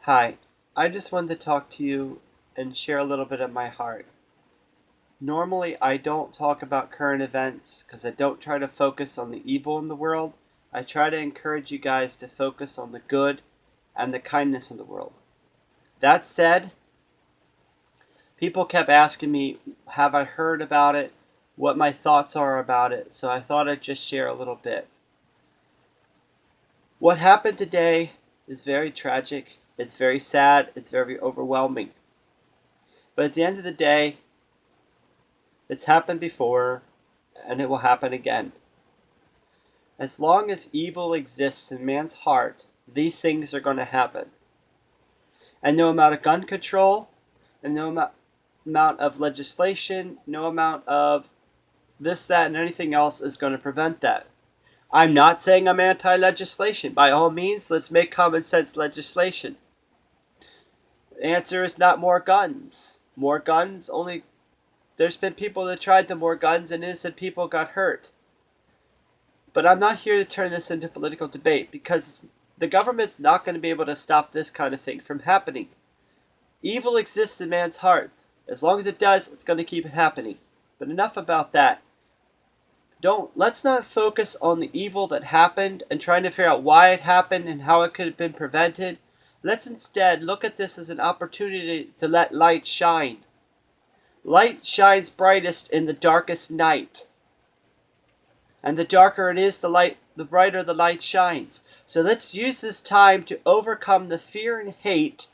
Hi, I just wanted to talk to you and share a little bit of my heart. Normally, I don't talk about current events because I don't try to focus on the evil in the world. I try to encourage you guys to focus on the good and the kindness in the world. That said, people kept asking me, have I heard about it? What my thoughts are about it, so I thought I'd just share a little bit. What happened today is very tragic, it's very sad, it's very overwhelming. But at the end of the day, it's happened before, and it will happen again. As long as evil exists in man's heart, these things are going to happen. And no amount of gun control, and no amount of legislation, no amount of this, that, and anything else is going to prevent that. I'm not saying I'm anti-legislation. By all means, let's make common sense legislation. The answer is not more guns. More guns only. There's been people that tried the more guns and innocent people got hurt. But I'm not here to turn this into political debate because the government's not going to be able to stop this kind of thing from happening. Evil exists in man's hearts. As long as it does, it's going to keep happening. But enough about that. Let's not focus on the evil that happened and trying to figure out why it happened and how it could have been prevented. Let's instead look at this as an opportunity to let light shine. Light shines brightest in the darkest night. And the darker it is, the brighter the light shines. So let's use this time to overcome the fear and hate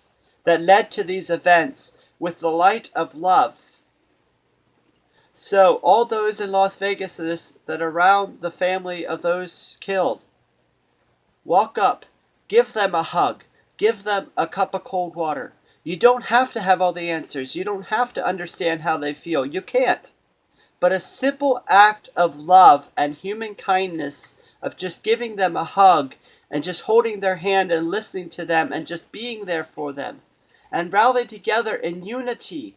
that led to these events with the light of love. So all those in Las Vegas that are around the family of those killed, walk up, give them a hug, give them a cup of cold water. You don't have to have all the answers. You don't have to understand how they feel. You can't. But a simple act of love and human kindness of just giving them a hug and just holding their hand and listening to them and just being there for them and rally together in unity.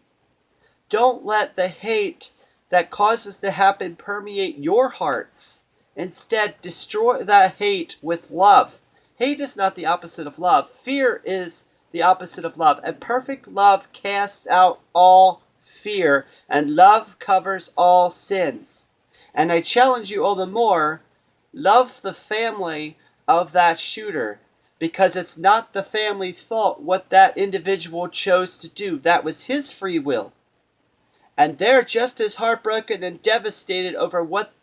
Don't let the hate that causes to happen permeate your hearts. Instead, destroy that hate with love. Hate is not the opposite of love. Fear is the opposite of love. And perfect love casts out all fear, and love covers all sins. And I challenge you all the more, love the family of that shooter, because it's not the family's fault what that individual chose to do. That was his free will. And they're just as heartbroken and devastated over what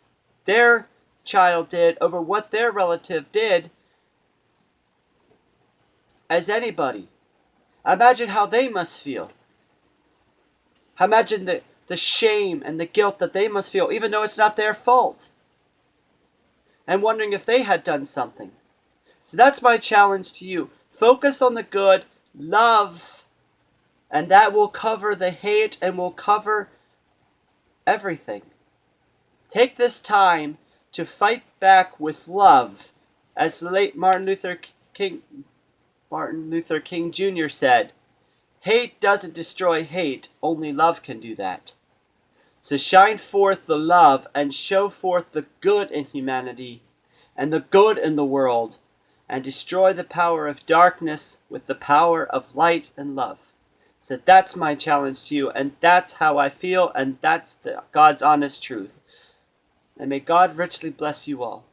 their child did, over what their relative did, as anybody. Imagine how they must feel. Imagine the shame and the guilt that they must feel, even though it's not their fault. And wondering if they had done something. So that's my challenge to you. Focus on the good, love, and that will cover the hate and will cover everything. Take this time to fight back with love. As the late Martin Luther King Jr. said, hate doesn't destroy hate, only love can do that. So shine forth the love and show forth the good in humanity and the good in the world, and destroy the power of darkness with the power of light and love. So that's my challenge to you, and that's how I feel, and that's God's honest truth. And may God richly bless you all.